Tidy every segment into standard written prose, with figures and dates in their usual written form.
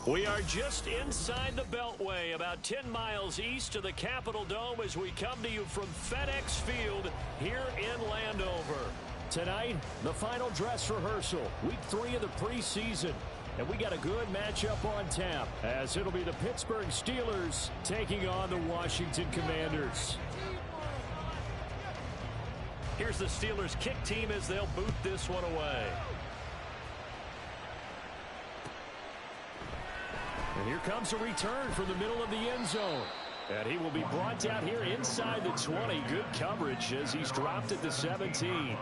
We are just inside the Beltway, about 10 miles east of the Capitol Dome as we come to you from FedEx Field here in Landover. Tonight, the final dress rehearsal, week 3 of the preseason. And we got a good matchup on tap, as it'll be the Pittsburgh Steelers taking on the Washington Commanders. Here's the Steelers kick team as they'll boot this one away. And here comes a return from the middle of the end zone. And he will be brought down here inside the 20. Good coverage as he's dropped at the 17.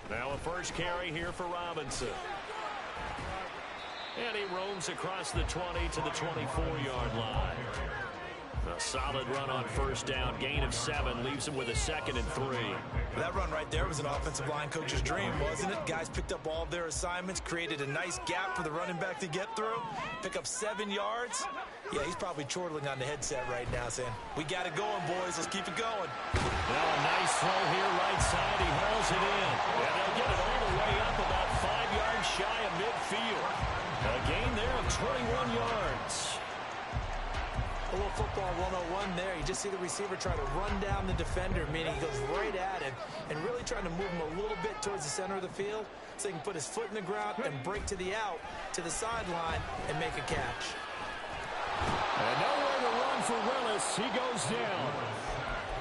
Now a first carry here for Robinson. And he roams across the 20 to the 24-yard line. A solid run on first down. Gain of 7 leaves him with a 2nd and 3. That run right there was an offensive line coach's dream, wasn't it? Guys picked up all of their assignments, created a nice gap for the running back to get through, pick up 7 yards. Yeah, he's probably chortling on the headset right now saying, we got it going, boys. Let's keep it going. Now a nice throw here right side. He hauls it in. And they'll get it all the way up about 5 yards shy of midfield. A gain there of 21 yards. A little football 101 there. You just see the receiver try to run down the defender, meaning he goes right at him and really trying to move him a little bit towards the center of the field so he can put his foot in the ground and break to the out, to the sideline, and make a catch. And nowhere to run for Willis. He goes down.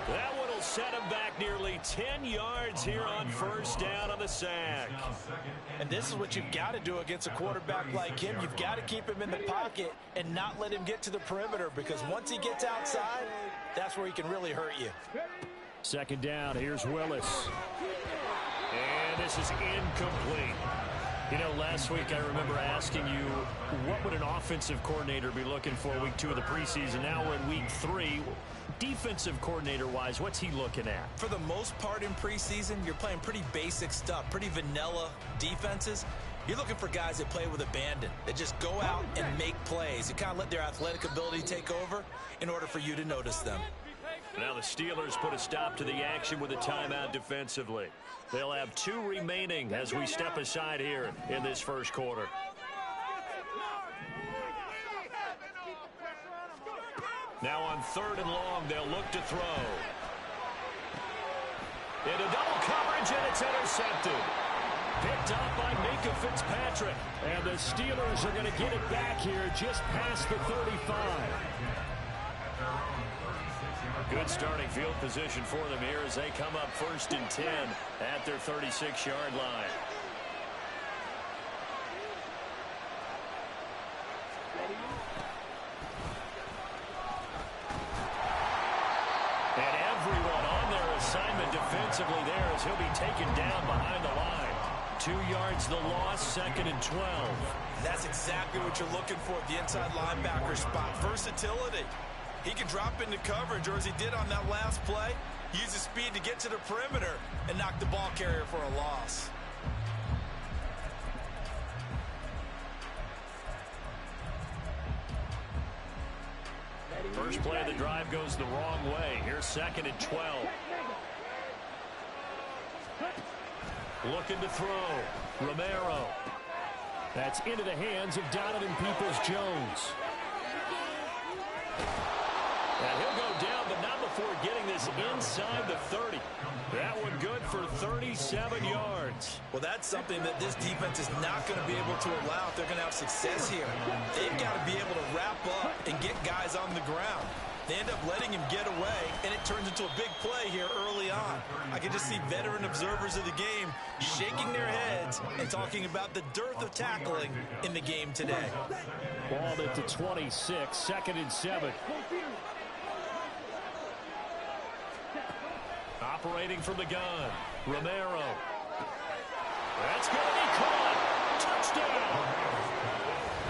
That one will set him back nearly 10 yards here on first down on the sack. And this is what you've got to do against a quarterback like him. You've got to keep him in the pocket and not let him get to the perimeter, because once he gets outside, that's where he can really hurt you. Second down, here's Willis. And this is incomplete. You know, last week I remember asking you, what would an offensive coordinator be looking for week 2 of the preseason? Now we're in week 3. Defensive coordinator-wise, what's he looking at? For the most part in preseason, you're playing pretty basic stuff, pretty vanilla defenses. You're looking for guys that play with abandon, that just go out and make plays. You kind of let their athletic ability take over in order for you to notice them. Now the Steelers put a stop to the action with a timeout defensively. They'll have 2 remaining as we step aside here in this first quarter. Now on 3rd and long, they'll look to throw. Into double coverage, and it's intercepted. Picked up by Minka Fitzpatrick. And the Steelers are going to get it back here just past the 35. Good starting field position for them here as they come up 1st and 10 at their 36-yard line. And everyone on their assignment defensively there as he'll be taken down behind the line. 2 yards the loss, 2nd and 12. That's exactly what you're looking for at the inside linebacker spot. Versatility. He can drop into coverage, or as he did on that last play, use his speed to get to the perimeter and knock the ball carrier for a loss. First play of the drive goes the wrong way. Here's 2nd and 12. Looking to throw. Romero. That's into the hands of Donovan Peoples-Jones. And he'll go down, but not before getting this inside the 30. That one good for 37 yards. Well, that's something that this defense is not going to be able to allow if they're going to have success here. They've got to be able to wrap up and get guys on the ground. They end up letting him get away, and it turns into a big play here early on. I can just see veteran observers of the game shaking their heads and talking about the dearth of tackling in the game today. Ball at the 26, 2nd and 7. Operating from the gun, Romero. That's going to be caught. Touchdown.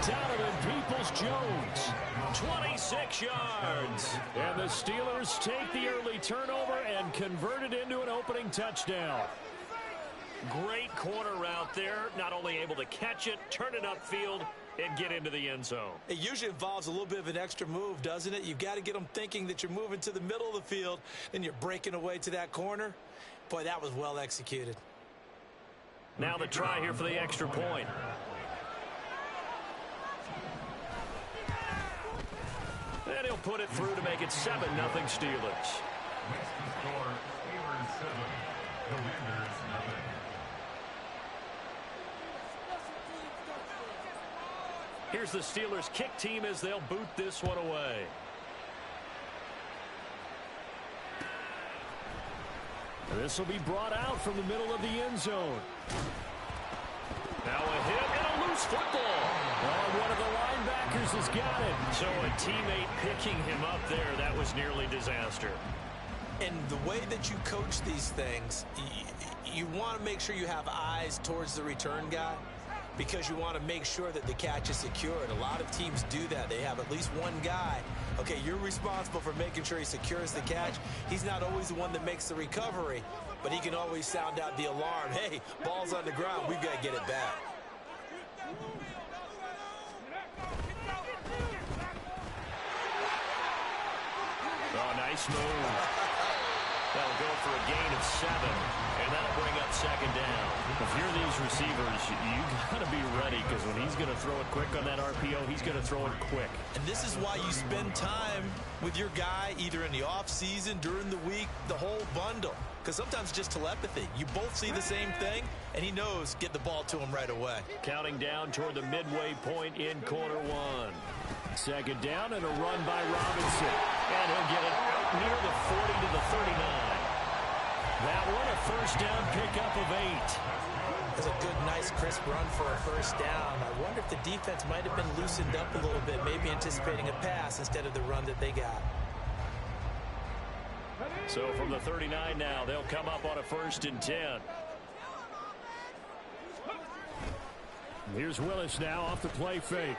Donovan Peoples-Jones, 26 yards. And the Steelers take the early turnover and convert it into an opening touchdown. Great corner route there. Not only able to catch it, turn it upfield, and get into the end zone. It usually involves a little bit of an extra move, doesn't it? You've got to get them thinking that you're moving to the middle of the field, and you're breaking away to that corner. Boy, that was well executed. Now the try here for the extra point. And he'll put it through to make it 7-0 Steelers. Here's the Steelers kick team as they'll boot this one away. This will be brought out from the middle of the end zone. Now a hit and a loose football. Oh, one of the linebackers has got it. So a teammate picking him up there, that was nearly disaster. And the way that you coach these things, you want to make sure you have eyes towards the return guy, because you want to make sure that the catch is secured. A lot of teams do that. They have at least one guy. Okay, you're responsible for making sure he secures the catch. He's not always the one that makes the recovery, but he can always sound out the alarm. Hey, ball's on the ground. We've got to get it back. Oh, nice move. That'll go for a gain of 7, and that'll bring up 2nd down. If you're these receivers, you got to be ready, because when he's going to throw it quick on that RPO, he's going to throw it quick. And this is why you spend time with your guy, either in the offseason, during the week, the whole bundle. Because sometimes it's just telepathy. You both see the same thing, and he knows get the ball to him right away. Counting down toward the midway point in quarter 1. 2nd down and a run by Robinson. And he'll get it out near the 40 to the 39. That one a first down pickup of 8. That's a good, nice, crisp run for a first down. I wonder if the defense might have been loosened up a little bit, maybe anticipating a pass instead of the run that they got. So from the 39 now, they'll come up on a 1st and 10. Here's Willis now off the play fake.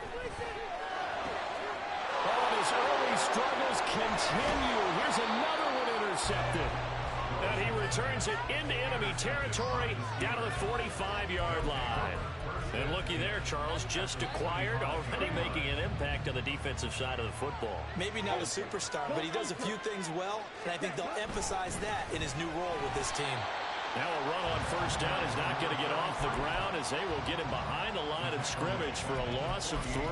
Oh, his early struggles continue. Here's another one intercepted. And he returns it into enemy territory down to the 45-yard line. And looky there, Charles, just acquired, already making an impact on the defensive side of the football. Maybe not a superstar, but he does a few things well, and I think they'll emphasize that in his new role with this team. Now a run on first down is not going to get off the ground, as they will get him behind the line of scrimmage for a loss of 3.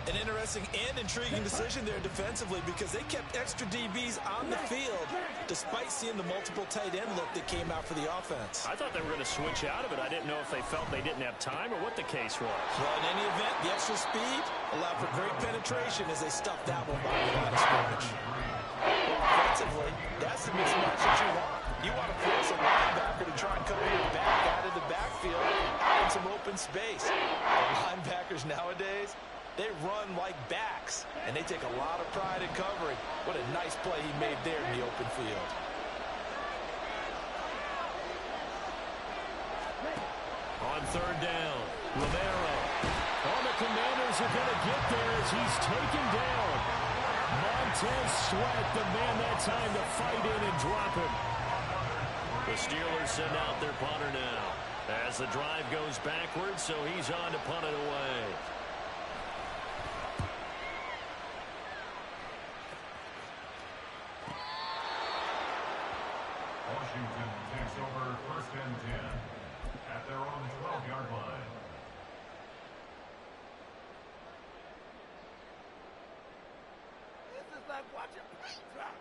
An interesting and intriguing decision there defensively, because they kept extra DBs on the field despite seeing the multiple tight end look that came out for the offense. I thought they were going to switch out of it. I didn't know if they felt they didn't have time or what the case was. Well, in any event, the extra speed allowed for great penetration as they stuffed that one behind the line of scrimmage. Offensively, that's the mismatch that you want. You want to force a linebacker to try and cover your back out of the backfield in some open space. The linebackers nowadays, they run like backs, and they take a lot of pride in covering. What a nice play he made there in the open field. On 3rd down, Romero. Oh, the Commanders are going to get there as he's taken down. Montez Sweat, the man that time to fight in and drop him. The Steelers send out their punter now as the drive goes backwards, so he's on to punt it away. Washington takes over 1st and 10 at their own 12-yard line. This is like watching paint dry.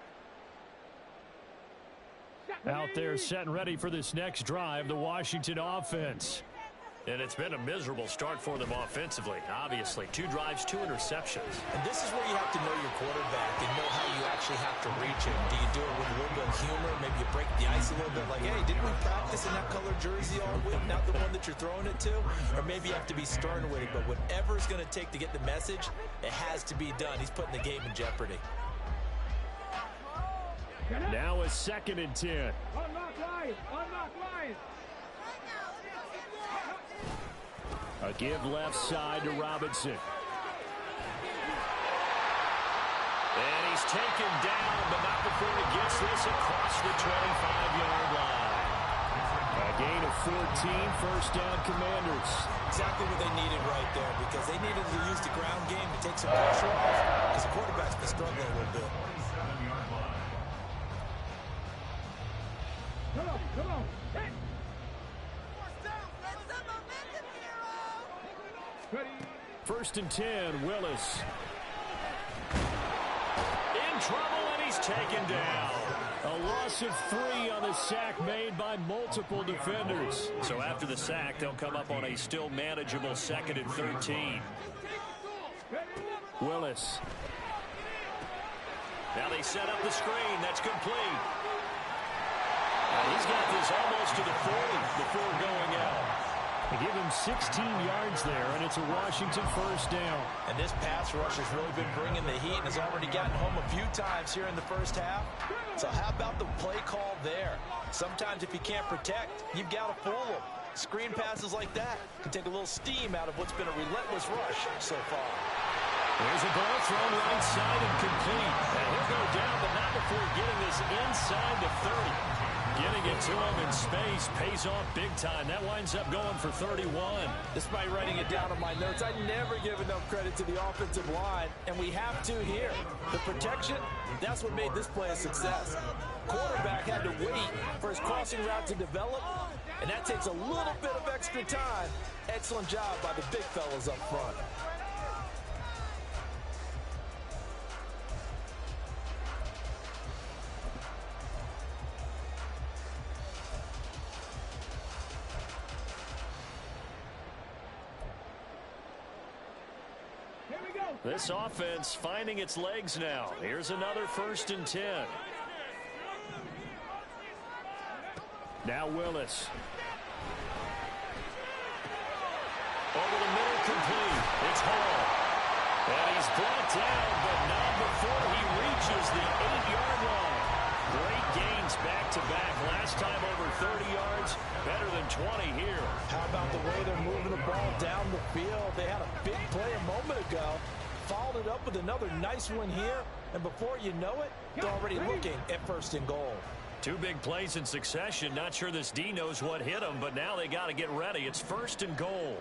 Out there set and ready for this next drive, the Washington offense. And it's been a miserable start for them offensively, obviously. 2 drives, 2 interceptions. And this is where you have to know your quarterback and know how you actually have to reach him. Do you do it with a little bit of humor? Maybe you break the ice a little bit, like, hey, didn't we practice in that colored jersey all week, not the one that you're throwing it to? Or maybe you have to be stern with it, but whatever it's going to take to get the message, it has to be done. He's putting the game in jeopardy. Now a 2nd and 10. Unlock line! Unlock line! A give left side to Robinson. And he's taken down, but not before he gets this across the 25-yard line. A gain of 14, first down Commanders. Exactly what they needed right there, because they needed to use the ground game to take some pressure off, because the quarterback's been struggling a little bit. 27-yard line. Come on. Hey. Ready. First and 10, Willis. In trouble, and he's taken down. A loss of 3 on the sack made by multiple defenders. So after the sack, they'll come up on a still manageable 2nd and 13. Willis. Now they set up the screen. That's complete. And he's got this almost to the 40 before going out. They give him 16 yards there, and it's a Washington first down. And this pass rush has really been bringing the heat and has already gotten home a few times here in the first half. So how about the play call there? Sometimes if you can't protect, you've got to fool them. Screen passes like that can take a little steam out of what's been a relentless rush so far. There's a ball thrown right side and complete. And he'll go down, but not before getting this inside the 30. Getting it to him in space pays off big time. That winds up going for 31. Despite writing it down on my notes, I never give enough credit to the offensive line, and we have to here. The protection, that's what made this play a success. Quarterback had to wait for his crossing route to develop, and that takes a little bit of extra time. Excellent job by the big fellas up front. This offense finding its legs now. Here's another first and 10. Now Willis. Over the middle, complete. It's Hall. And he's brought down, but not before he reaches the 8-yard line. Great gains back-to-back. Last time over 30 yards, better than 20 here. How about the way they're moving the ball down the field? They had a big play a moment ago. Followed it up with another nice one here, and before you know it, they're already looking at first and goal. 2 big plays in succession. Not sure this D knows what hit him, but now they got to get ready. It's first and goal.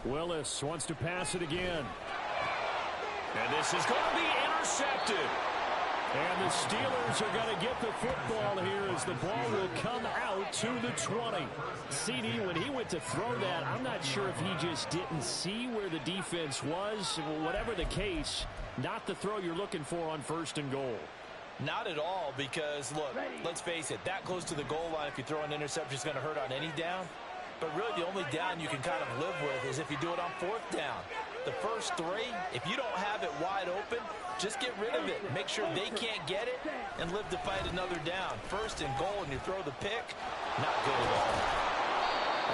Willis wants to pass it again. And this is going to be intercepted. And the Steelers are going to get the football here as the ball will come out to the 20. CD, when he went to throw that, I'm not sure if he just didn't see where the defense was. Whatever the case, not the throw you're looking for on first and goal. Not at all, because, look, let's face it, that close to the goal line, if you throw an interception, is going to hurt on any down. But really, the only down you can kind of live with is if you do it on 4th down. The first 3, if you don't have it wide open, just get rid of it. Make sure they can't get it and live to fight another down. First and goal, and you throw the pick, not good at all.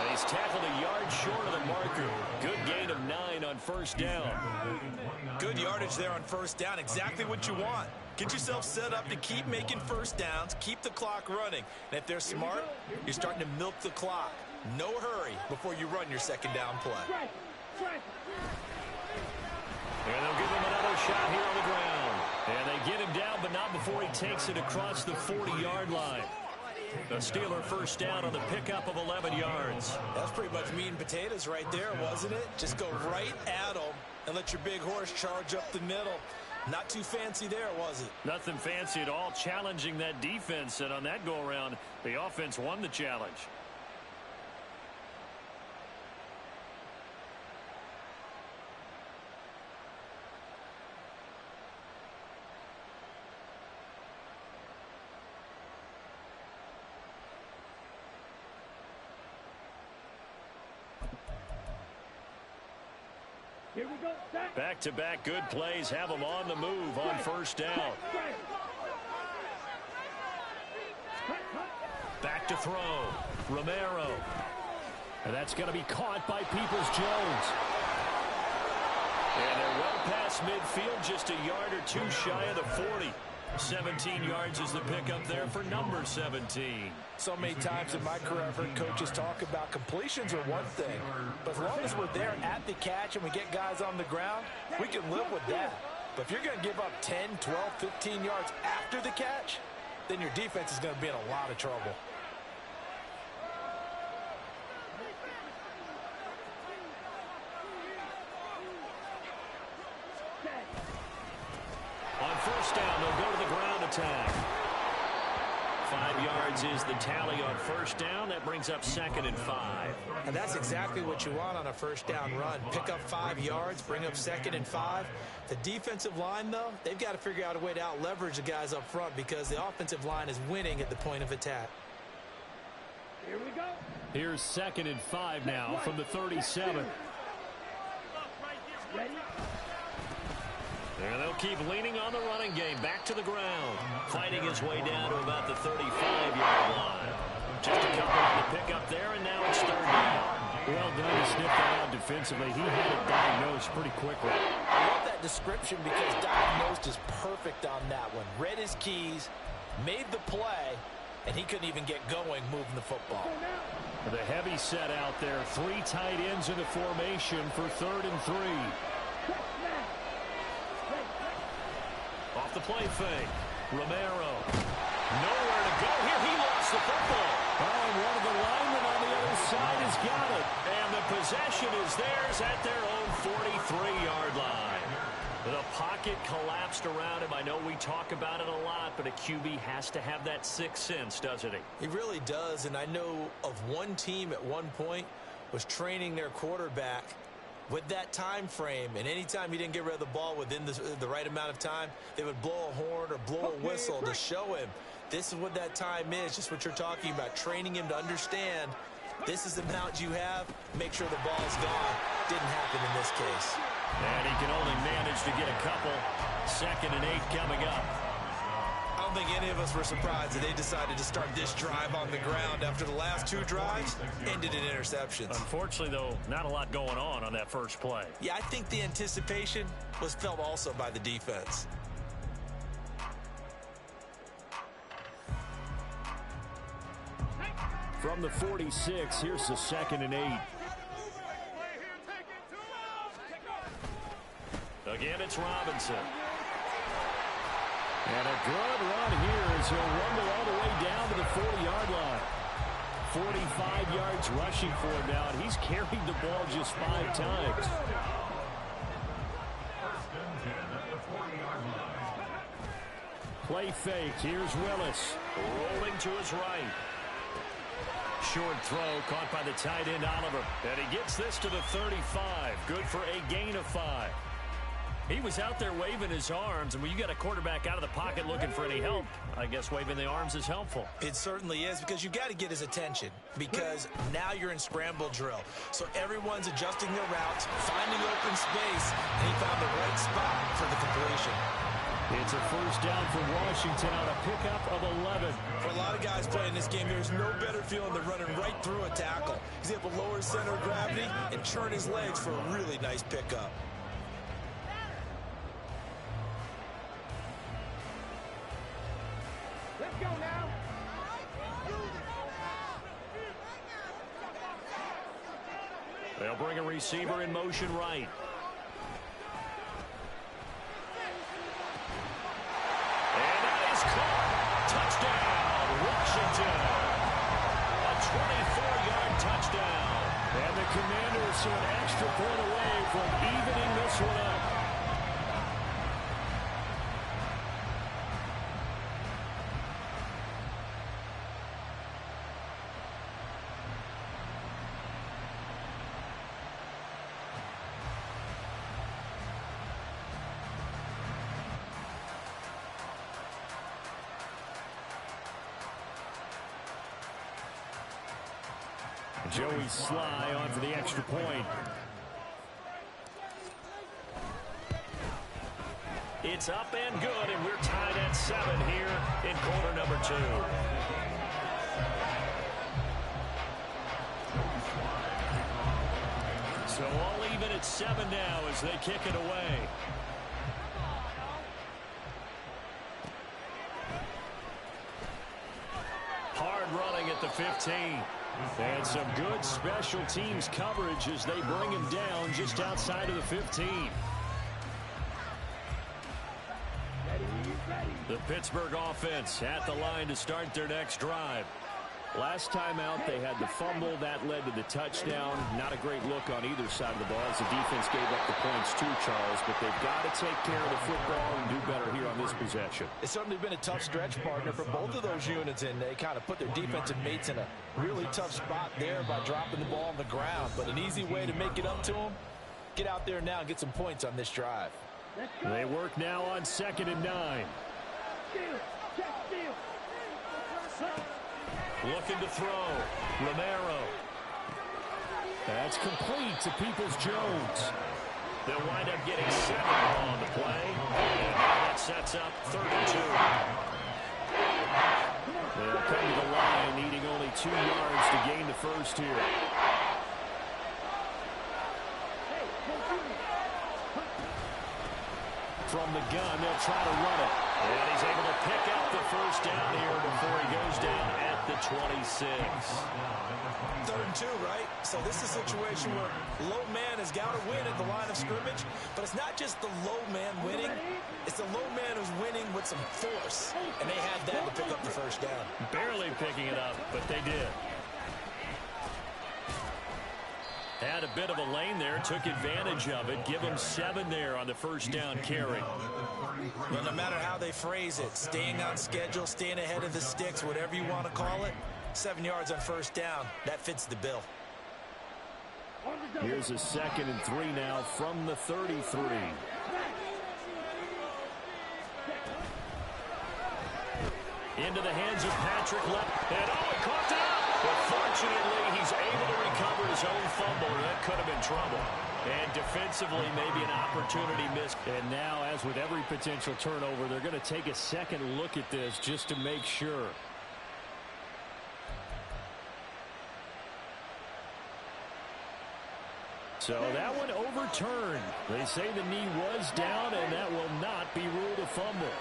And he's tackled a yard short of the marker. Good gain of 9 on first down. Good yardage there on first down. Exactly what you want. Get yourself set up to keep making first downs, keep the clock running. And if they're smart, you're starting to milk the clock. No hurry before you run your second down play. And they'll give him another shot here on the ground. And they get him down, but not before he takes it across the 40-yard line. A Steeler first down on the pickup of 11 yards. That's pretty much meat and potatoes right there, wasn't it? Just go right at them and let your big horse charge up the middle. Not too fancy there, was it? Nothing fancy at all, challenging that defense. And on that go-around, the offense won the challenge. Here we go. Back-to-back good plays have them on the move on first down. Back to throw. Romero. And that's going to be caught by Peoples-Jones. And they're well past midfield, just a yard or 2 shy of the 40. 17 yards is the pickup there for number 17. So many times in my career I've heard coaches talk about completions are one thing, but as long as we're there at the catch and we get guys on the ground, we can live with that. But if you're going to give up 10, 12, 15 yards after the catch, then your defense is going to be in a lot of trouble. first down. They'll go to the ground attack. 5 yards is the tally on first down. That brings up 2nd and 5. And that's exactly what you want on a first down run. Pick up 5 yards, bring up 2nd and 5. The defensive line, though, they've got to figure out a way to out-leverage the guys up front because the offensive line is winning at the point of attack. Here we go. Here's 2nd and 5 now from the 37. Ready? And they'll keep leaning on the running game. Back to the ground. Fighting his way down to about the 35-yard line. Just a couple on the pick up there, and now it's 3rd down. Well done to sniff that out defensively. He had it diagnosed pretty quickly. I love that description because diagnosed is perfect on that one. Read his keys, made the play, and he couldn't even get going moving the football. The heavy set out there. 3 tight ends in the formation for 3rd and 3. Off the play fake. Romero. Nowhere to go here. He lost the football. Oh, and one of the linemen on the other side has got it. And the possession is theirs at their own 43-yard line. The pocket collapsed around him. I know we talk about it a lot, but a QB has to have that sixth sense, doesn't he? He really does, and I know of one team at one point was training their quarterback with that time frame, and anytime he didn't get rid of the ball within the right amount of time, they would blow a horn or blow a whistle to show him this is what that time is, just what you're talking about, training him to understand this is the amount you have, make sure the ball's gone. Didn't happen in this case. And he can only manage to get a couple. 2nd and 8 coming up. I don't think any of us were surprised that they decided to start this drive on the ground after the last 2 drives ended in interceptions. Unfortunately, though, not a lot going on that first play. Yeah, I think the anticipation was felt also by the defense. From the 46, here's the 2nd and 8. Again, it's Robinson. And a good run here as he'll rumble all the way down to the 40-yard line. 45 yards rushing for him now, and he's carried the ball just 5 times. Play fake. Here's Willis. Rolling to his right. Short throw caught by the tight end Oliver. And he gets this to the 35. Good for a gain of 5. He was out there waving his arms, and when you got a quarterback out of the pocket looking for any help, I guess waving the arms is helpful. It certainly is, because you got to get his attention, because now you're in scramble drill. So everyone's adjusting their routes, finding open space, and he found the right spot for the completion. It's a first down for Washington on a pickup of 11. For a lot of guys playing this game, there's no better feeling than running right through a tackle. He's able to lower his center of gravity and turn his legs for a really nice pickup. Let's go now. They'll bring a receiver in motion right. And that is caught. Touchdown, Washington. A 24-yard touchdown. And the Commanders are an extra point away from evening this one up. Joey Sly on for the extra point. It's up and good, and we're tied at 7 here in quarter number 2. So all even at 7 now as they kick it away. Hard running at the 15. And some good special teams coverage as they bring him down just outside of the 15. The Pittsburgh offense at the line to start their next drive. Last time out, they had the fumble. That led to the touchdown. Not a great look on either side of the ball as the defense gave up the points too, Charles. But they've got to take care of the football and do better here on this possession. It's certainly been a tough stretch, partner, for both of those units, and they kind of put their defensive mates in a really tough spot there by dropping the ball on the ground. But an easy way to make it up to them, get out there now and get some points on this drive. They work now on 2nd and 9. Looking to throw. Romero. That's complete to Peoples-Jones. They'll wind up getting 7 on the play. And that sets up 3rd and 2. They'll come to the line, needing only 2 yards to gain the first here. From the gun, they'll try to run it. And he's able to pick up the first down here before he goes down at the 26. 3rd and 2, right? So this is a situation where low man has got to win at the line of scrimmage. But it's not just the low man winning. It's the low man who's winning with some force. And they had that to pick up the first down. Barely picking it up, but they did. Had a bit of a lane there, took advantage of it. Give them 7 there on the first down carry. Well, no matter how they phrase it, staying on schedule, staying ahead of the sticks, whatever you want to call it, 7 yards on first down, that fits the bill. Here's a 2nd and 3 now from the 33. Into the hands of Patrick Left. And he caught it. But fortunately, he's able to recover his own fumble. That could have been trouble. And defensively, maybe an opportunity missed. And now, as with every potential turnover, they're going to take a second look at this just to make sure. So that one overturned. They say the knee was down, and that will not be ruled a fumble.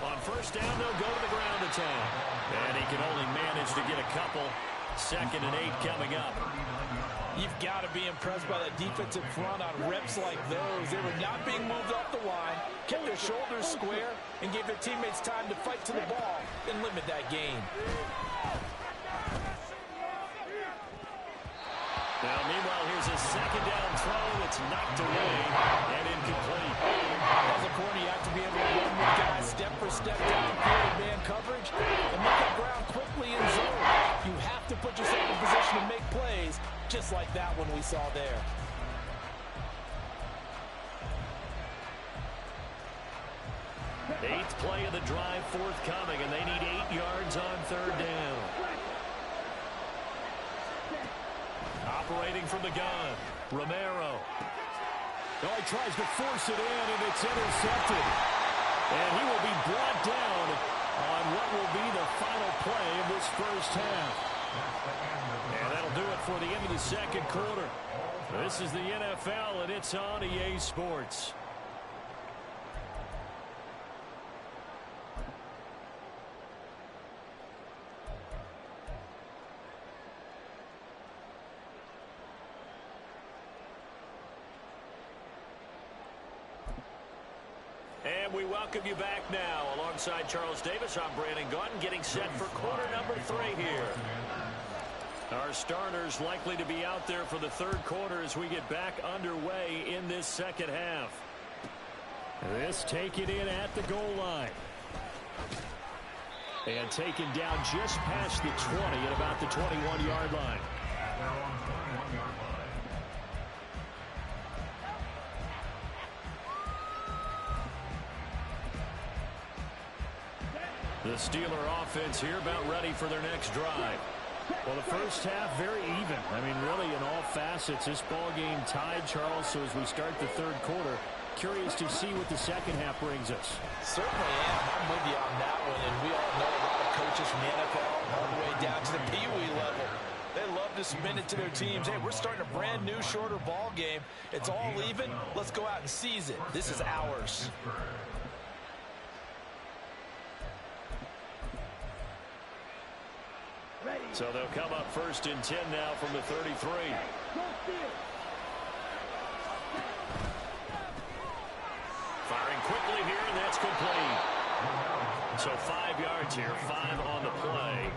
On first down, they'll go to the ground attack. And he can only manage to get a couple. 2nd and 8 coming up. You've got to be impressed by that defensive front on reps like those. They were not being moved off the line, kept their shoulders square, and gave their teammates time to fight to the ball and limit that gain. Now, meanwhile, here's a 2nd down throw that's knocked away and incomplete. As a corner, you have to be able to run with guys step for step downfield in man coverage and make up ground quickly in zone. You have to put yourself in position to make plays, just like that one we saw there. Eighth play of the drive forthcoming, and they need 8 yards on 3rd down. Operating from the gun, Romero. Oh, he tries to force it in, and it's intercepted. And he will be brought down on what will be the final play of this first half. And that'll do it for the end of the 2nd quarter. This is the NFL, and it's on EA Sports. And we welcome you back now. Alongside Charles Davis, I'm Brandon Gaudin, getting set for quarter number 3 here. Our starters likely to be out there for the 3rd quarter as we get back underway in this 2nd half. This taken in at the goal line. And taken down just past the 20 at about the 21-yard line. The Steeler offense here about ready for their next drive. Well, the first half very even. I mean, really in all facets, this ball game tied, Charles. So as we start the 3rd quarter, curious to see what the 2nd half brings us. Certainly am. I'm with you on that one. And we all know a lot of coaches from the NFL all the way down to the Pee-wee level. They love to spin it to their teams. Hey, we're starting a brand new, shorter ball game. It's all even. Let's go out and seize it. This is ours. So they'll come up 1st and 10 now from the 33. Firing quickly here, and that's complete. So 5 yards here, 5 on the play.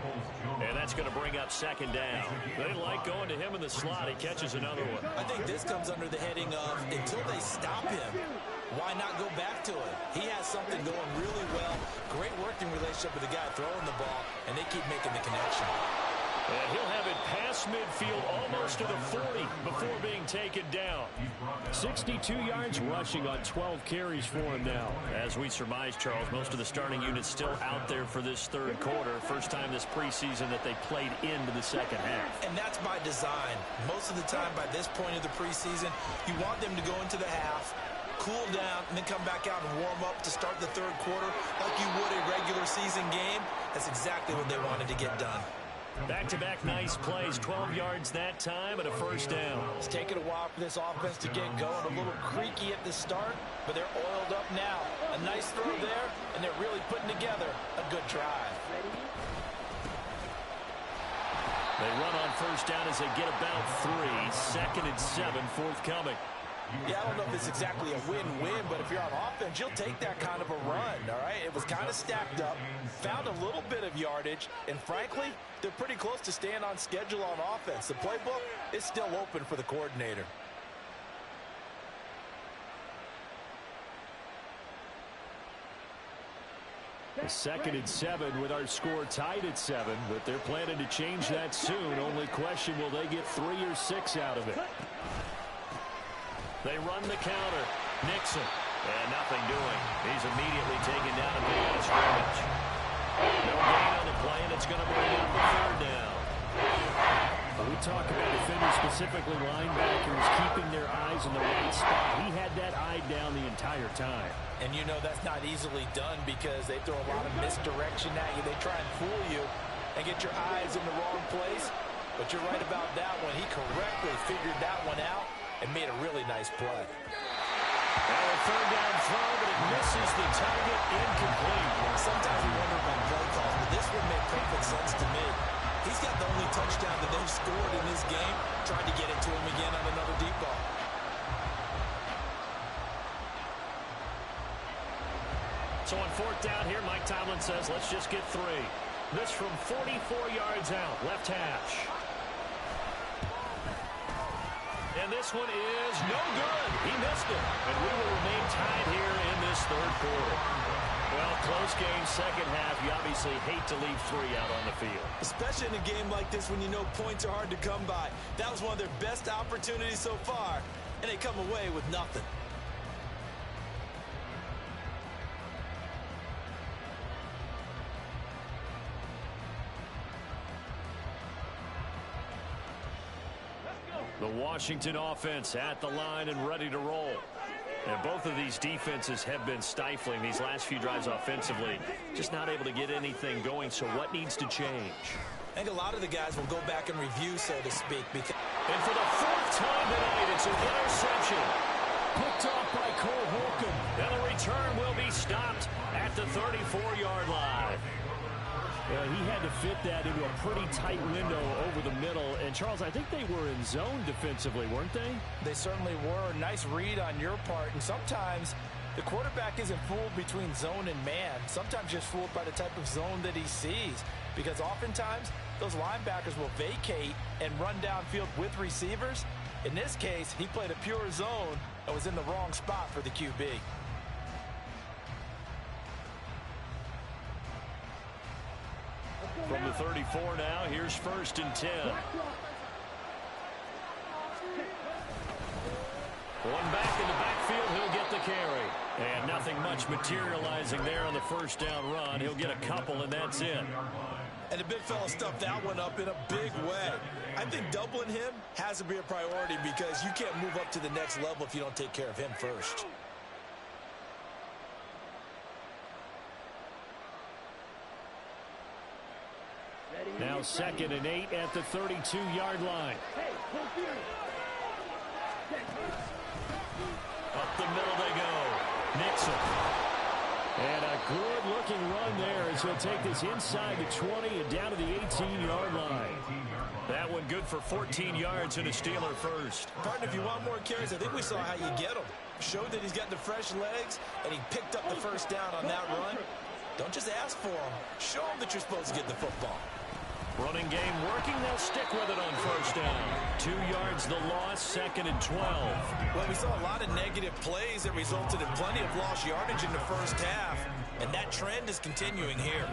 And that's going to bring up second down. They like going to him in the slot. He catches another one. I think this comes under the heading of until they stop him, why not go back to it? He has something going really well. Great working relationship with the guy throwing the ball, and they keep making the connection. And he'll have it past midfield almost to the 40 before being taken down. 62 yards rushing on 12 carries for him now. As we surmise, Charles, most of the starting units still out there for this third quarter. First time this preseason that they played into the second half. And that's by design. Most of the time by this point of the preseason, you want them to go into the half, cool down, and then come back out and warm up to start the third quarter like you would a regular season game. That's exactly what they wanted to get done. Back-to-back nice plays, 12 yards that time and a first down. It's taken a while for this offense to get going. A little creaky at the start, but they're oiled up now. A nice throw there, and they're really putting together a good drive. They run on first down as they get about 3. 2nd and 7 forthcoming. Yeah, I don't know if it's exactly a win-win, but if you're on offense, you'll take that kind of a run, all right? It was kind of stacked up, found a little bit of yardage, and frankly, they're pretty close to staying on schedule on offense. The playbook is still open for the coordinator. A 2nd and 7 with our score tied at 7, but they're planning to change that soon. Only question, will they get 3 or 6 out of it? They run the counter. Nixon. And nothing doing. He's immediately taken down at the line of scrimmage. No gain on the play, and it's going to bring up the third down. When we talk about defenders, specifically linebackers, keeping their eyes in the right spot, he had that eye down the entire time. And you know that's not easily done because they throw a lot of misdirection at you. They try and fool you and get your eyes in the wrong place. But you're right about that one. He correctly figured that one out and made a really nice play. Now a third down throw, but it misses the target, incomplete. Sometimes we wonder about play calls, but this one made perfect sense to me. He's got the only touchdown that they've scored in this game. Tried to get it to him again on another deep ball. So on fourth down here, Mike Tomlin says, let's just get 3. This from 44 yards out, left hash. And this one is no good. He missed it. And we will remain tied here in this third quarter. Well, close game, second half. You obviously hate to leave 3 out on the field. Especially in a game like this when you know points are hard to come by. That was one of their best opportunities so far, and they come away with nothing. The Washington offense at the line and ready to roll. And both of these defenses have been stifling these last few drives offensively. Just not able to get anything going, so what needs to change? I think a lot of the guys will go back and review, so to speak. And for the 4th time tonight, it's an interception. Picked off by Cole Holcomb. And the return will be stopped at the 34-yard line. He had to fit that into a pretty tight window over the middle. And, Charles, I think they were in zone defensively, weren't they? They certainly were. Nice read on your part. And sometimes the quarterback isn't fooled between zone and man. Sometimes just fooled by the type of zone that he sees. Because oftentimes those linebackers will vacate and run downfield with receivers. In this case, he played a pure zone and was in the wrong spot for the QB. From the 34 now, here's 1st and 10. One back in the backfield, he'll get the carry. And nothing much materializing there on the first down run. He'll get a couple, and that's it. And the big fella stuffed that one up in a big way. I think doubling him has to be a priority because you can't move up to the next level if you don't take care of him first. Now 2nd and 8 at the 32-yard line. Up the middle they go. Nixon. And a good-looking run there as he'll take this inside the 20 and down to the 18-yard line. That one good for 14 yards and a Steeler first. Partner, if you want more carries, I think we saw how you get them. Showed that he's got the fresh legs, and he picked up the first down on that run. Don't just ask for them. Show them that you're supposed to get the football. Running game working. They'll stick with it on first down. 2 yards the loss, 2nd and 12. Well, we saw a lot of negative plays that resulted in plenty of lost yardage in the first half, and that trend is continuing here.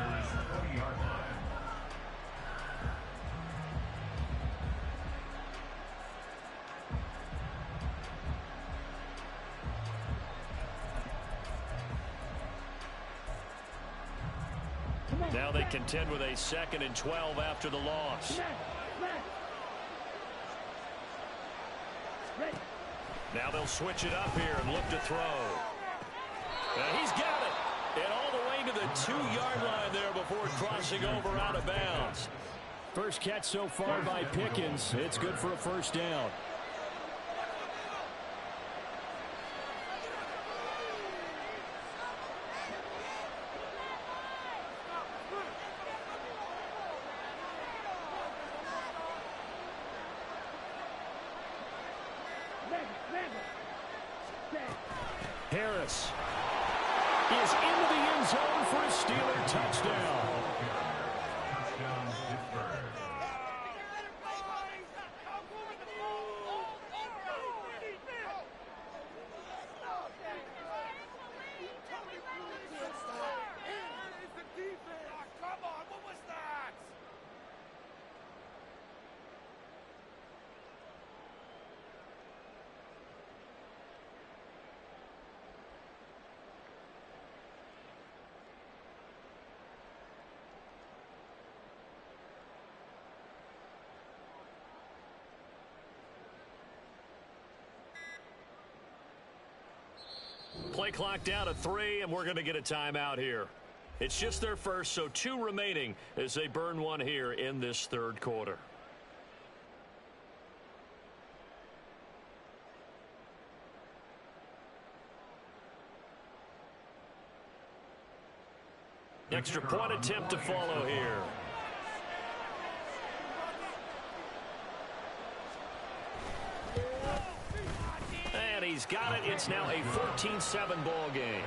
Now they contend with a 2nd and 12 after the loss. Now they'll switch it up here and look to throw. And he's got it. And all the way to the 2-yard line there before crossing over out of bounds. First catch so far by Pickens. It's good for a first down. Harris is into the end zone for a Steeler touchdown. Play clock down to 3, and we're going to get a timeout here. It's just their first, so 2 remaining as they burn one here in this third quarter. Extra point attempt to follow here. He's got it. It's now a 14-7 ball game.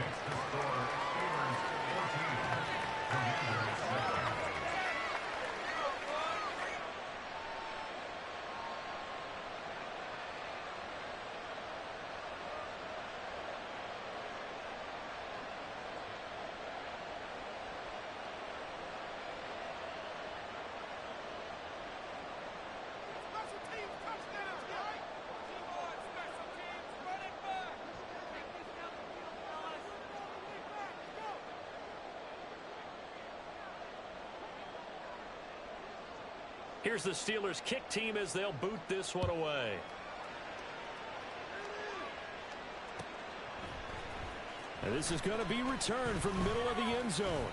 Here's the Steelers' kick team as they'll boot this one away. And this is going to be returned from the middle of the end zone.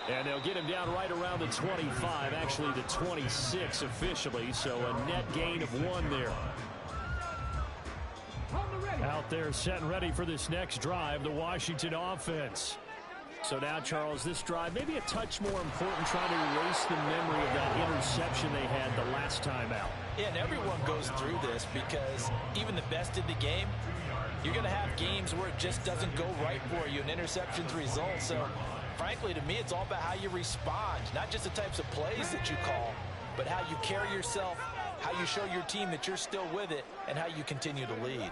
And they'll get him down right around the 25, actually the 26 officially, so a net gain of 1 there. Out there set and ready for this next drive, the Washington offense. So now, Charles, this drive maybe a touch more important, trying to erase the memory of that interception they had the last time out. Yeah, and everyone goes through this because even the best in the game, you're going to have games where it just doesn't go right for you, and interceptions result. So, frankly, to me, it's all about how you respond, not just the types of plays that you call, but how you carry yourself, how you show your team that you're still with it, and how you continue to lead.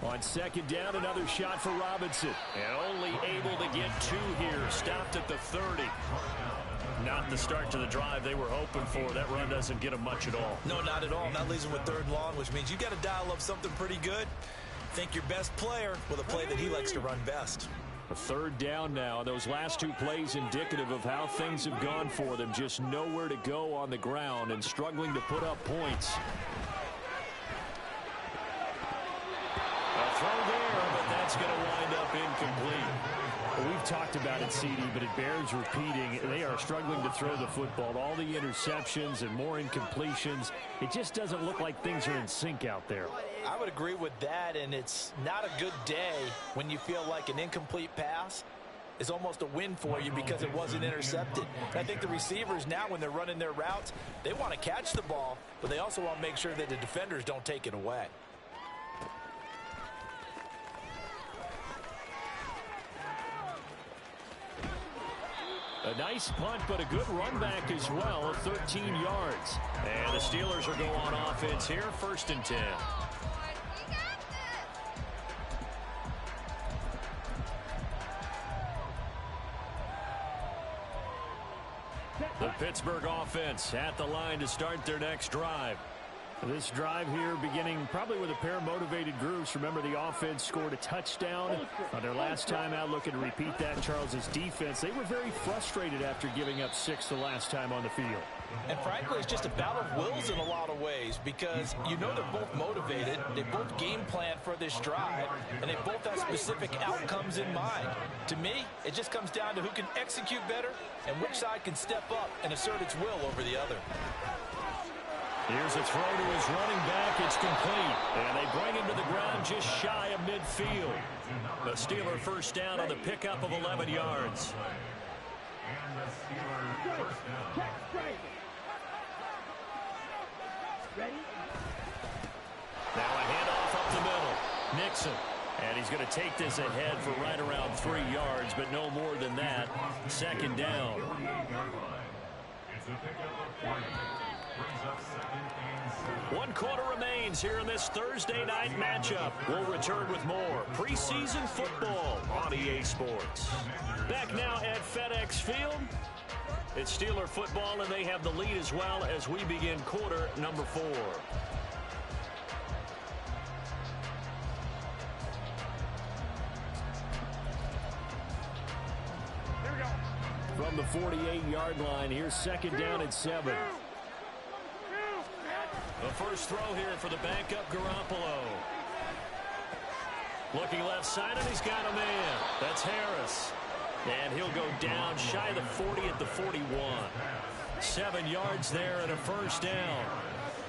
On second down, another shot for Robinson. And only able to get 2 here. Stopped at the 30. Not the start to the drive they were hoping for. That run doesn't get them much at all. No, not at all. That leaves them with 3rd and long, which means you got to dial up something pretty good. Think your best player with a play that he likes to run best. A 3rd down now. Those last 2 plays indicative of how things have gone for them. Just nowhere to go on the ground and struggling to put up points. A throw there, but that's going to wind up incomplete. Well, we've talked about it, CD, but it bears repeating. They are struggling to throw the football. All the interceptions and more incompletions. It just doesn't look like things are in sync out there. I would agree with that, and it's not a good day when you feel like an incomplete pass is almost a win for you because it wasn't intercepted. And I think the receivers now, when they're running their routes, they want to catch the ball, but they also want to make sure that the defenders don't take it away. A nice punt, but a good run back as well of 13 yards. And the Steelers are going on offense here, 1st and 10. The Pittsburgh offense at the line to start their next drive. This drive here beginning probably with a pair of motivated groups. Remember, the offense scored a touchdown on their last time out. Looking to repeat that. Charles's defense, they were very frustrated after giving up 6 the last time on the field. And frankly, it's just a battle of wills in a lot of ways, because you know they're both motivated, they both game plan for this drive, and they both have specific outcomes in mind. To me, it just comes down to who can execute better and which side can step up and assert its will over the other. Here's a throw to his running back. It's complete. And they bring him to the ground just shy of midfield. The Steeler first down on the pickup of 11 yards. And the Steelers first down. Now a handoff up the middle. Nixon. And he's going to take this ahead for right around 3 yards, but no more than that. 2nd down. It's a pickup of 3. Brings up 2nd and 7. 1 quarter remains here in this Thursday night matchup. We'll return with more preseason football on EA Sports. Back now at FedEx Field. It's Steeler football, and they have the lead as well as we begin quarter number 4. From the 48-yard line, here's 2nd down and 7. The first throw here for the backup Garoppolo. Looking left side, and he's got a man. That's Harris. And he'll go down shy of the 40 at the 41. 7 yards there and a first down.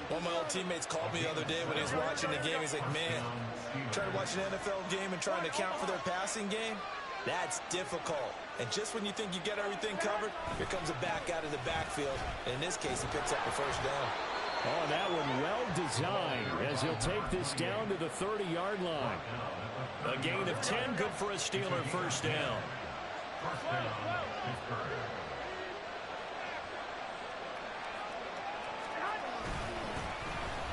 One of my old teammates called me the other day when he was watching the game. He's like, man, trying to watch an NFL game and trying to account for their passing game? That's difficult. And just when you think you get everything covered, here comes a back out of the backfield. And in this case, he picks up the first down. Oh, that one well designed as he'll take this down to the 30-yard line. A gain of 10, good for a Steeler first down. First down, Pittsburgh.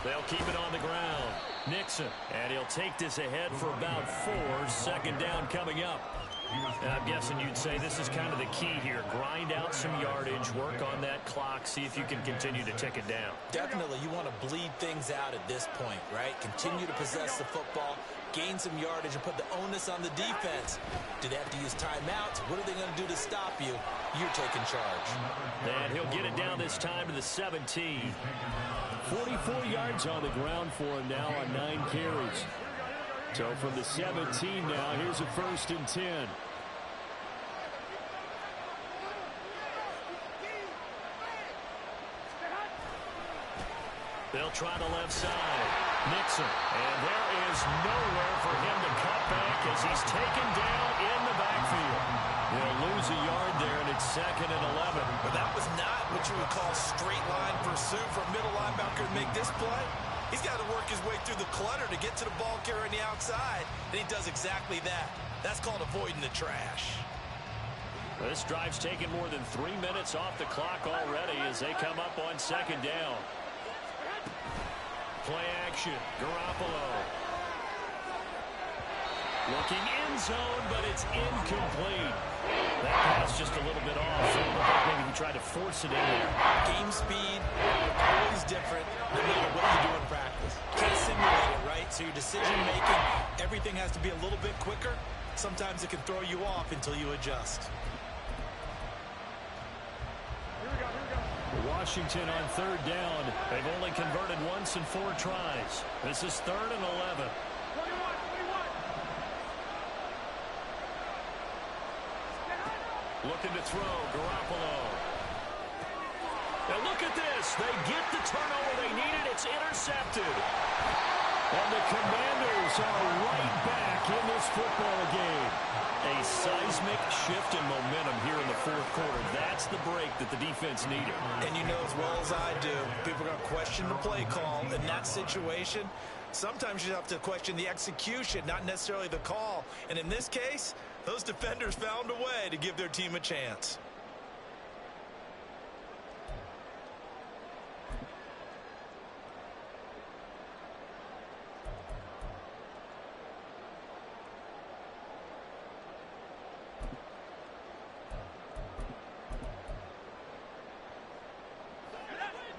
They'll keep it on the ground. Nixon, and he'll take this ahead for about 4. 2nd down coming up. I'm guessing you'd say this is kind of the key here. Grind out some yardage, work on that clock, see if you can continue to tick it down. Definitely, you want to bleed things out at this point, right? Continue to possess the football, gain some yardage, and put the onus on the defense. Do they have to use timeouts? What are they going to do to stop you? You're taking charge. And he'll get it down this time to the 17. 44 yards on the ground for him now on 9 carries. So from the 17 now, here's a 1st and 10. They'll try the left side. Nixon. And there is nowhere for him to cut back as he's taken down in the backfield. He'll lose a yard there, and it's 2nd and 11. But that was not what you would call straight line pursuit for a middle linebacker to make this play. He's got to work his way through the clutter to get to the ball carrier on the outside, and he does exactly that. That's called avoiding the trash. This drive's taken more than 3 minutes off the clock already as they come up on 2nd down. Play action. Garoppolo. Looking end zone, but it's incomplete. That pass just a little bit off. Maybe he tried to force it in there. Game speed, always different no matter what you do in practice. Can't simulate it, right? So your decision-making, everything has to be a little bit quicker. Sometimes it can throw you off until you adjust. Washington on 3rd down. They've only converted once in 4 tries. This is 3rd and 11. Looking to throw, Garoppolo. Now look at this. They get the turnover they needed. It's intercepted. And the Commanders are right back in this football game. A seismic shift in momentum here in the 4th quarter. That's the break that the defense needed. And you know as well as I do, people are going to question the play call in that situation. Sometimes you have to question the execution, not necessarily the call. And in this case, those defenders found a way to give their team a chance.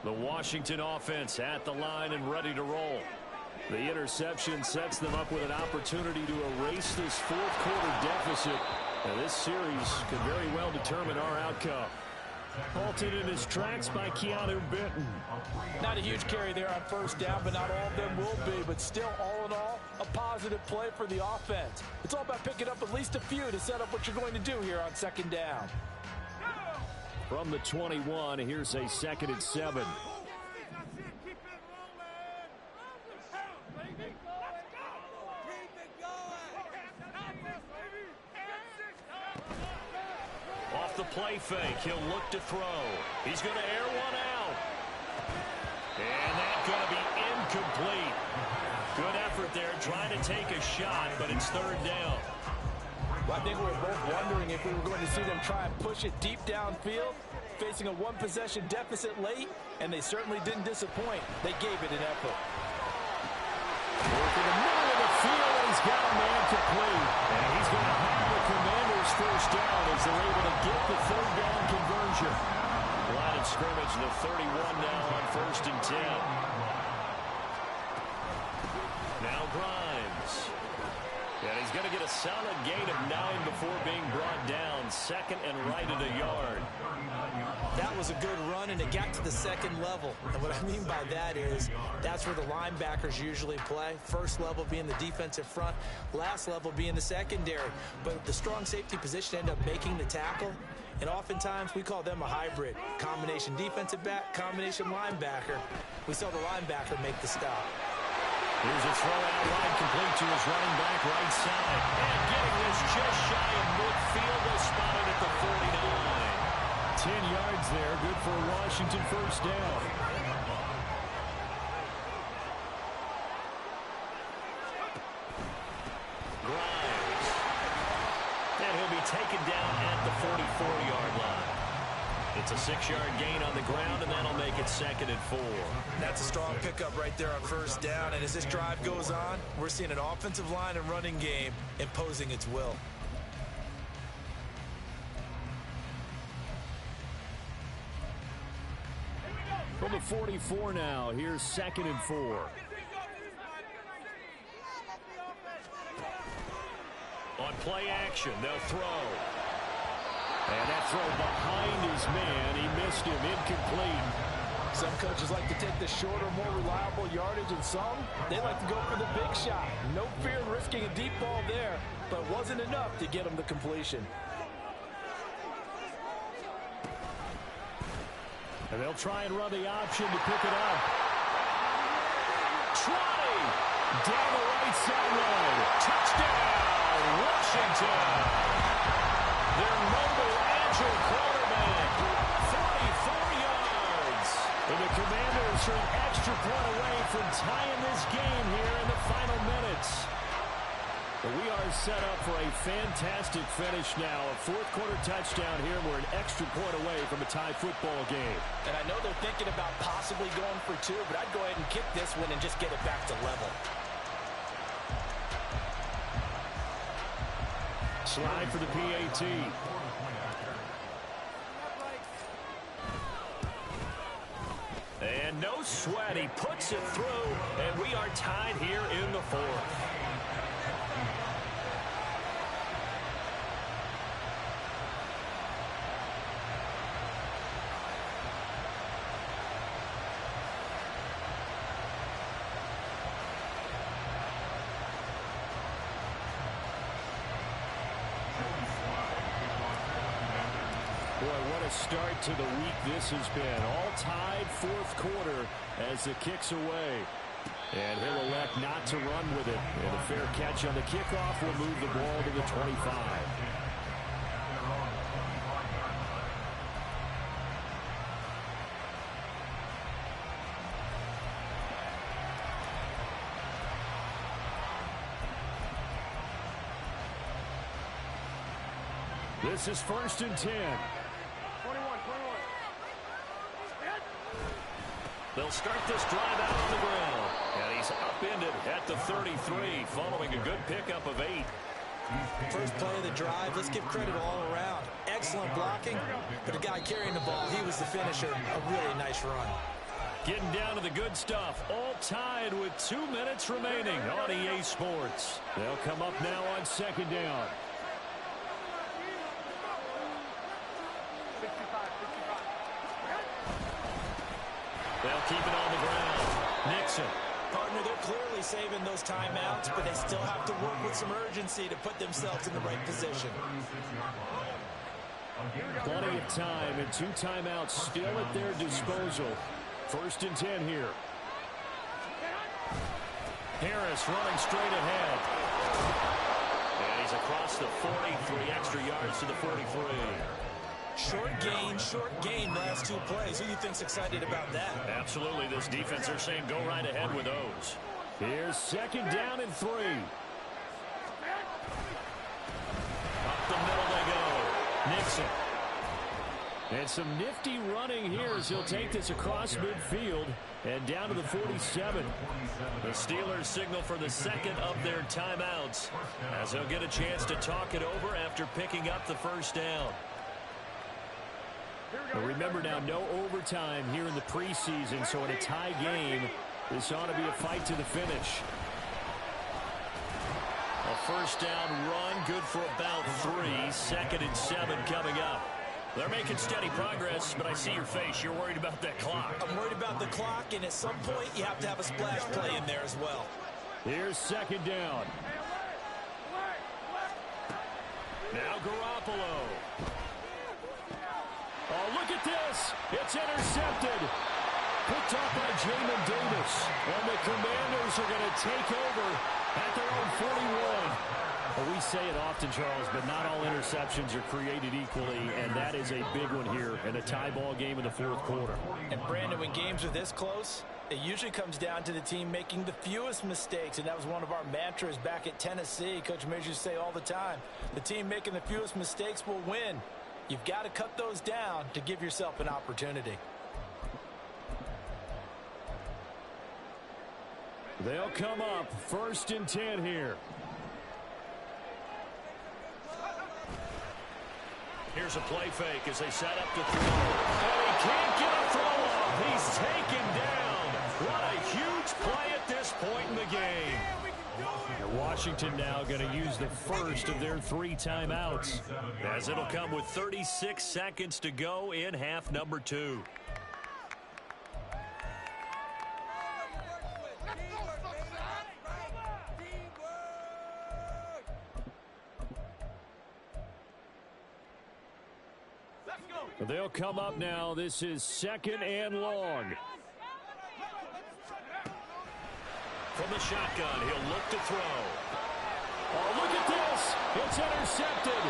The Washington offense at the line and ready to roll. The interception sets them up with an opportunity to erase this fourth quarter deficit. And this series could very well determine our outcome. Halted in his tracks by Keanu Benton. Not a huge carry there on first down, but not all of them will be. But still, all in all, a positive play for the offense. It's all about picking up at least a few to set up what you're going to do here on second down. From the 21, here's a 2nd and 7. Off the play fake, he'll look to throw. He's going to air one out. And that's going to be incomplete. Good effort there, trying to take a shot, but it's third down. Well, I think we were both wondering if we were going to see them try and push it deep downfield, facing a one-possession deficit late, and they certainly didn't disappoint. They gave it an effort. To the middle of the field, and he's got a man complete. And he's going to have the Commanders first down as they're able to get the third down conversion. Line of scrimmage to 31 now on 1st and 10. Now Grimes. And he's going to get a solid gain of 9 before being brought down. 2nd and right at a yard. That was a good run, and it got to the second level. And what I mean by that is that's where the linebackers usually play. First level being the defensive front, last level being the secondary. But the strong safety position ended up making the tackle. And oftentimes we call them a hybrid. Combination defensive back, combination linebacker. We saw the linebacker make the stop. Here's a throw out wide, complete to his running back right side. And getting this just shy of midfield, they spotted at the 49. 10 yards there, good for a Washington first down. Grimes. And he'll be taken down at the 44-yard line. It's a 6-yard gain on the ground, and that'll make it 2nd and 4. That's a strong pickup right there on first down. And as this drive goes on, we're seeing an offensive line and running game imposing its will. From the 44 now, here's 2nd and 4. On play action, they'll throw. And that throw behind his man, he missed him, incomplete. Some coaches like to take the shorter, more reliable yardage, and some, they like to go for the big shot. No fear in risking a deep ball there, but it wasn't enough to get him the completion. And they'll try and run the option to pick it up. Trotty down the right sideline. Touchdown, Washington. Their mobile, agile quarterback, 44 yards. And the Commanders are an extra point away from tying this game here in the final minutes. But we are set up for a fantastic finish now. A fourth quarter touchdown here. We're an extra point away from a tie football game. And I know they're thinking about possibly going for 2, but I'd go ahead and kick this one and just get it back to level. Slide for the PAT. And no sweat. He puts it through, and we are tied here in the fourth. Boy, what a start to the week this has been. All tied fourth quarter as the kick's away. And he'll elect not to run with it. And a fair catch on the kickoff will move the ball to the 25. This is 1st and 10. 21. They'll start this drive out on the ground. And he's upended at the 33 following a good pickup of 8. First play of the drive, let's give credit all around. Excellent blocking, but the guy carrying the ball, he was the finisher. A really nice run. Getting down to the good stuff. All tied with 2 minutes remaining on EA Sports. They'll come up now on second down. They'll keep it on the ground. Nixon. Partner, they're clearly saving those timeouts, but they still have to work with some urgency to put themselves in the right position. Plenty of time and 2 timeouts still at their disposal. 1st and 10 here. Harris running straight ahead. And he's across the 40, 3 extra yards to the 43. Short gain last 2 plays. Who do you think's excited about that? Absolutely. This defense, they're saying go right ahead with those. Here's 2nd down and 3. Up the middle they go. Nixon. And some nifty running here as he'll take this across midfield and down to the 47. The Steelers signal for the 2nd of their timeouts as they'll get a chance to talk it over after picking up the 1st down. But remember now, no overtime here in the preseason, so in a tie game, this ought to be a fight to the finish. A 1st down run, good for about 3. 2nd and 7 coming up. They're making steady progress, but I see your face. You're worried about that clock. I'm worried about the clock, and at some point, you have to have a splash play in there as well. Here's 2nd down. Now Garoppolo. Oh, look at this. It's intercepted. Picked up by Jamin Davis. And the Commanders are going to take over at their own 41. Well, we say it often, Charles, but not all interceptions are created equally, and that is a big one here in a tie ball game in the 4th quarter. And, Brandon, when games are this close, it usually comes down to the team making the fewest mistakes, and that was one of our mantras back at Tennessee. Coach Majors used to say all the time, the team making the fewest mistakes will win. You've got to cut those down to give yourself an opportunity. They'll come up 1st and 10 here. Here's a play fake as they set up to throw. And he can't get a throw off. He's taken down. What a huge play at this point in the game. And Washington now going to use the 1st of their 3 timeouts, as it'll come with 36 seconds to go in half number 2. They'll come up now. This is 2nd and long. From the shotgun, he'll look to throw. Oh, look at this. It's intercepted.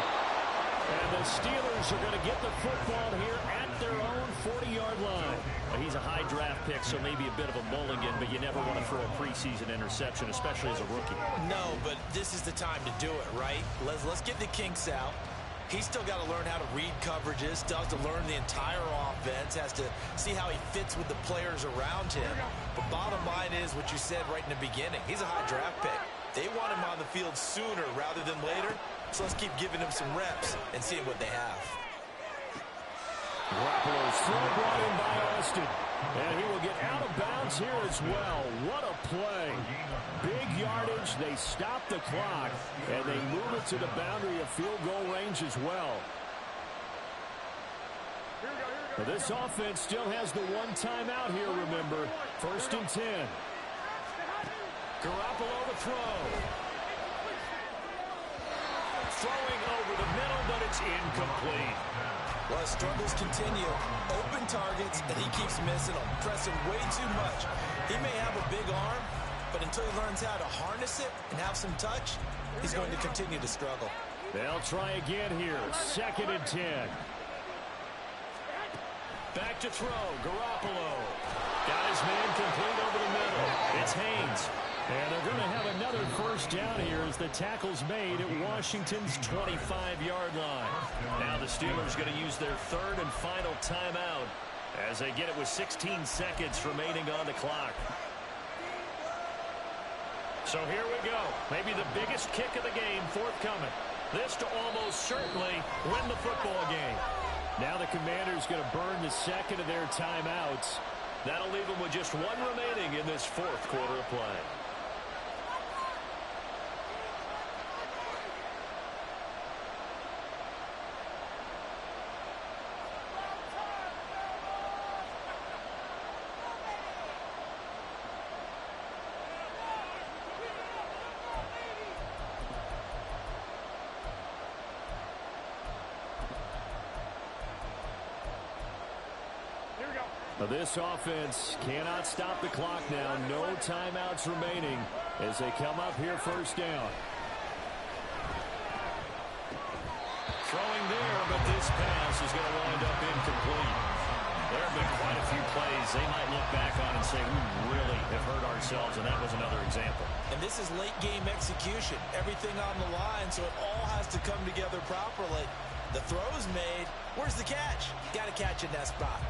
And the Steelers are going to get the football here at their own 40-yard line. Well, he's a high draft pick, so maybe a bit of a mulligan, but you never want to throw a preseason interception, especially as a rookie. No, but this is the time to do it, right? Let's get the kinks out. He's still got to learn how to read coverages, still has to learn the entire offense, has to see how he fits with the players around him. But bottom line is what you said right in the beginning. He's a high draft pick. They want him on the field sooner rather than later, so let's keep giving him some reps and seeing what they have. Garoppolo's throw brought in by Austin. And he will get out of bounds here as well. What a play. Big yardage. They stop the clock, and they move it to the boundary of field goal range as well. Now this offense still has the 1 timeout here, remember. 1st and 10. Garoppolo to throw. Throwing over the middle, but it's incomplete. Well, his struggles continue. Open targets, and he keeps missing them, pressing way too much. He may have a big arm, but until he learns how to harness it and have some touch, he's going to continue to struggle. They'll try again here. 2nd and 10. Back to throw. Garoppolo. Got his man complete over the middle. It's Haynes. And they're going to have another 1st down here as the tackle's made at Washington's 25-yard line. Now the Steelers going to use their 3rd and final timeout as they get it with 16 seconds remaining on the clock. So here we go. Maybe the biggest kick of the game forthcoming. This to almost certainly win the football game. Now the Commanders going to burn the 2nd of their timeouts That'll leave them with just one remaining in this fourth quarter of play. This offense cannot stop the clock now. No timeouts remaining as they come up here first down. Throwing there, but this pass is going to wind up incomplete. There have been quite a few plays they might look back on and say, we really have hurt ourselves, and that was another example. And this is late-game execution. Everything on the line, so it all has to come together properly. The throw's made. Where's the catch? Got to catch in that spot.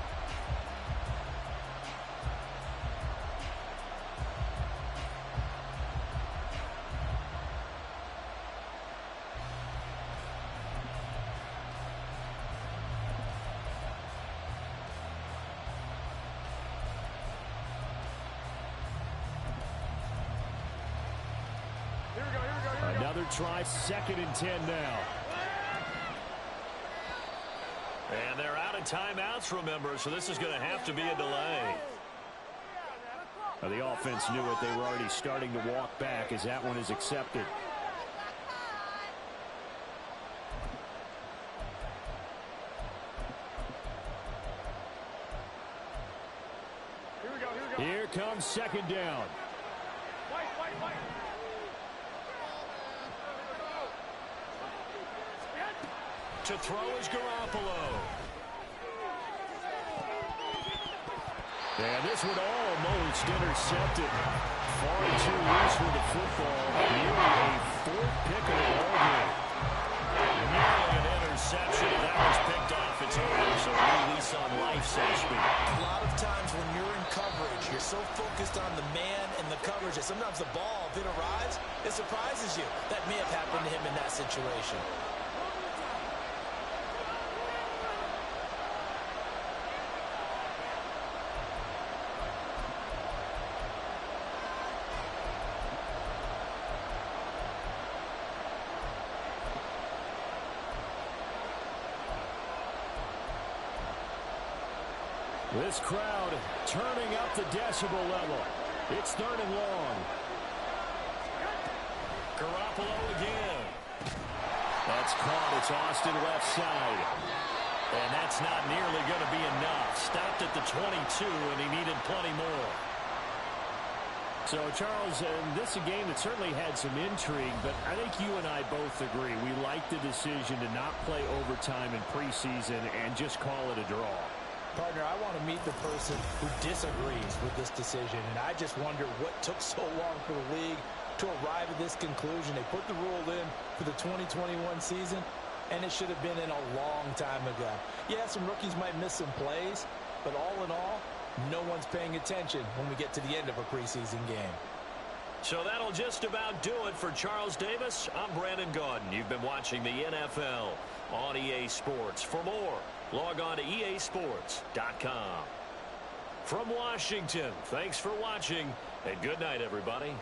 Another try, 2nd and 10 now. And they're out of timeouts, remember, so this is going to have to be a delay. Now, the offense knew it. They were already starting to walk back as that one is accepted. Here comes 2nd down. To throw is Garoppolo. And this one almost intercepted. Far too loose with the football. Nearly a 4th pick of the ball game. Nearly an interception. That was picked off its own. So release on life, so to speak. A lot of times when you're in coverage, you're so focused on the man and the coverage that sometimes the ball, if it arrives, it surprises you. That may have happened to him in that situation. This crowd turning up the decibel level. It's 3rd and long. Garoppolo again. That's caught. It's Austin left side. And that's not nearly going to be enough. Stopped at the 22, and he needed plenty more. So, Charles, this is a game that certainly had some intrigue, but I think you and I both agree. We like the decision to not play overtime in preseason and just call it a draw. Partner, I want to meet the person who disagrees with this decision, and I just wonder what took so long for the league to arrive at this conclusion. They put the rule in for the 2021 season, and it should have been in a long time ago. Yeah, some rookies might miss some plays, but all in all, no one's paying attention when we get to the end of a preseason game. So that'll just about do it for Charles Davis. I'm Brandon Gaudin. You've been watching the NFL on EA Sports. For more, log on to easports.com. From Washington, thanks for watching, and good night, everybody.